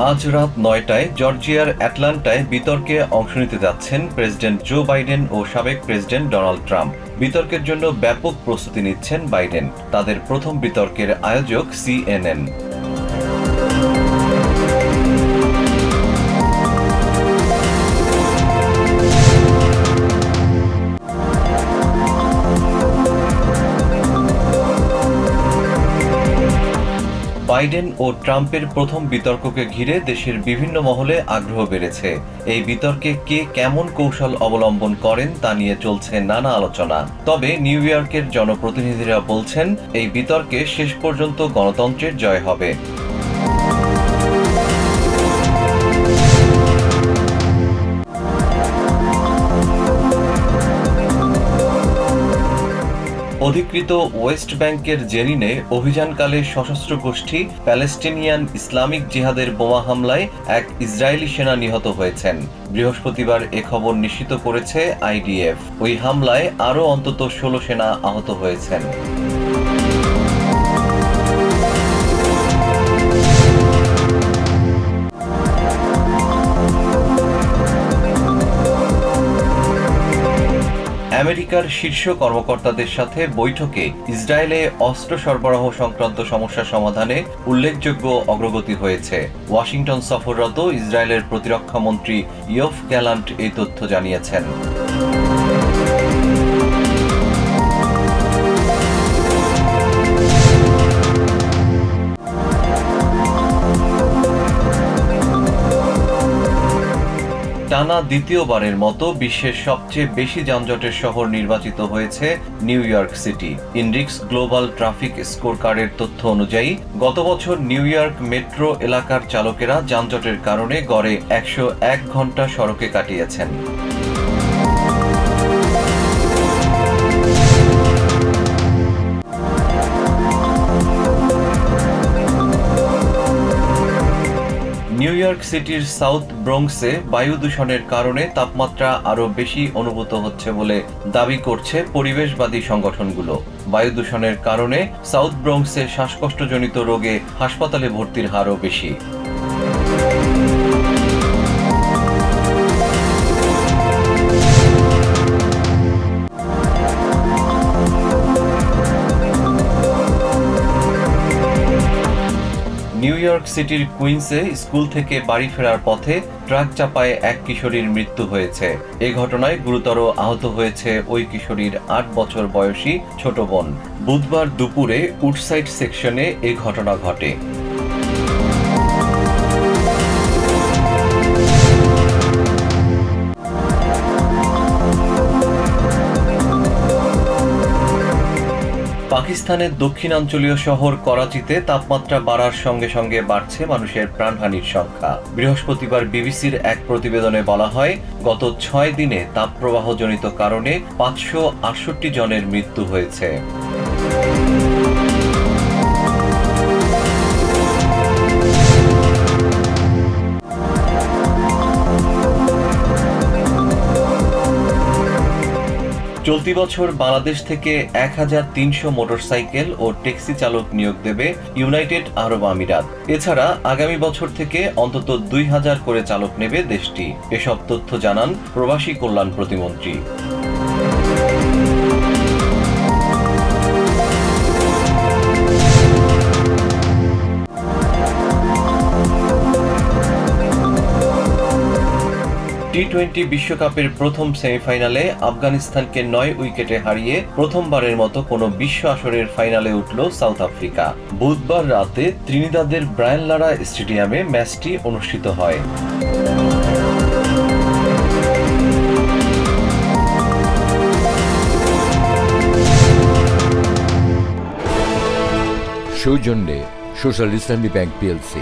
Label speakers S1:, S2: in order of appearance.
S1: আজ রাত ৯টায় জর্জিয়ার অ্যাটলান্টায় বিতর্কে অংশ নিতে যাচ্ছেন প্রেসিডেন্ট জো বাইডেন ও সাবেক প্রেসিডেন্ট ডোনাল্ড ট্রাম্প। বিতর্কের জন্য ব্যাপক প্রস্তুতি নিচ্ছেন বাইডেন। তাদের প্রথম বিতর্কের আয়োজক CNN। বাইডেন ও ট্রাম্পের প্রথম বিতর্ককে ঘিরে দেশের বিভিন্ন মহলে আগ্রহ বেড়েছে। এই বিতর্কে কে কেমন কৌশল অবলম্বন করেন তা নিয়ে চলছে নানা আলোচনা। তবে নিউ ইয়র্কের জনপ্রতিনিধিরা বলছেন, এই বিতর্কে শেষ পর্যন্ত গণতন্ত্রের জয় হবে। অধিকৃত ওয়েস্ট ব্যাংকের জেরিনে অভিযানকালে সশস্ত্র গোষ্ঠী প্যালেস্টিনিয়ান ইসলামিক জিহাদের বোমা হামলায় এক ইসরায়েলি সেনা নিহত হয়েছেন। বৃহস্পতিবার এ খবর নিশ্চিত করেছে IDF। ওই হামলায় আরও অন্তত ১৬ সেনা আহত হয়েছেন। আমেরিকার শীর্ষ কর্মকর্তাদের সাথে বৈঠকে ইসরায়েলে অস্ত্র সরবরাহ সংক্রান্ত সমস্যা সমাধানে উল্লেখযোগ্য অগ্রগতি হয়েছে। ওয়াশিংটন সফররত ইসরায়েলের প্রতিরক্ষা মন্ত্রী ইয়োভ গ্যালান্ট এই তথ্য জানিয়েছেন। টানা দ্বিতীয়বারের মতো বিশ্বের সবচেয়ে বেশি যানজটের শহর নির্বাচিত হয়েছে New York city. INRIX global traffic স্কোরকার্ডের তথ্য অনুযায়ী গত বছর নিউ ইয়র্ক মেট্রো এলাকার চালকেরা যানজটের কারণে গড়ে ১০১ ঘন্টা সড়কে কাটিয়েছেন। নিউ ইয়র্ক সিটির সাউথ ব্রঙ্কসে বায়ু দূষণের কারণে তাপমাত্রা আরও বেশি অনুভূত হচ্ছে বলে দাবি করছে পরিবেশবাদী সংগঠনগুলো। বায়ু দূষণের কারণে সাউথ ব্রঙ্কসে শ্বাসকষ্টজনিত রোগে হাসপাতালে ভর্তির হারও বেশি। নিউ ইয়র্ক সিটির কুইন্সে স্কুল থেকে বাড়ি ফেরার পথে ট্রাক চাপায় এক কিশোরীর মৃত্যু হয়েছে। এ ঘটনায় গুরুতর আহত হয়েছে ওই কিশোরীর ৮ বছর বয়সী ছোট বোন। বুধবার দুপুরে উডসাইড সেকশনে এ ঘটনা ঘটে। পাকিস্তানের দক্ষিণাঞ্চলীয় শহর করাচিতে তাপমাত্রা বাড়ার সঙ্গে সঙ্গে বাড়ছে মানুষের প্রাণহানির সংখ্যা। বৃহস্পতিবার বিবিসির এক প্রতিবেদনে বলা হয়, গত ৬ দিনে তাপপ্রবাহজনিত কারণে ৫৬৮ জনের মৃত্যু হয়েছে। চলতি বছর বাংলাদেশ থেকে ১৩০০ মোটরসাইকেল ও ট্যাক্সি চালক নিয়োগ দেবে ইউনাইটেড আরব আমিরাত। এছাড়া আগামী বছর থেকে অন্তত ২০০০ করে চালক নেবে দেশটি। এসব তথ্য জানান প্রবাসী কল্যাণ প্রতিমন্ত্রী। টি-20 বিশ্বকাপের প্রথম সেমিফাইনালে আফগানিস্তানকে ৯ উইকেটে হারিয়ে প্রথমবারের মতো কোনো বিশ্ব আসরের ফাইনালে উঠল সাউথ আফ্রিকা। বুধবার রাতে ত্রিনিদাদের ব্রায়ান লারা স্টেডিয়ামে ম্যাচটি অনুষ্ঠিত হয়।
S2: সৌজন্যে সোশ্যাল ইসলামী ব্যাংক PLC।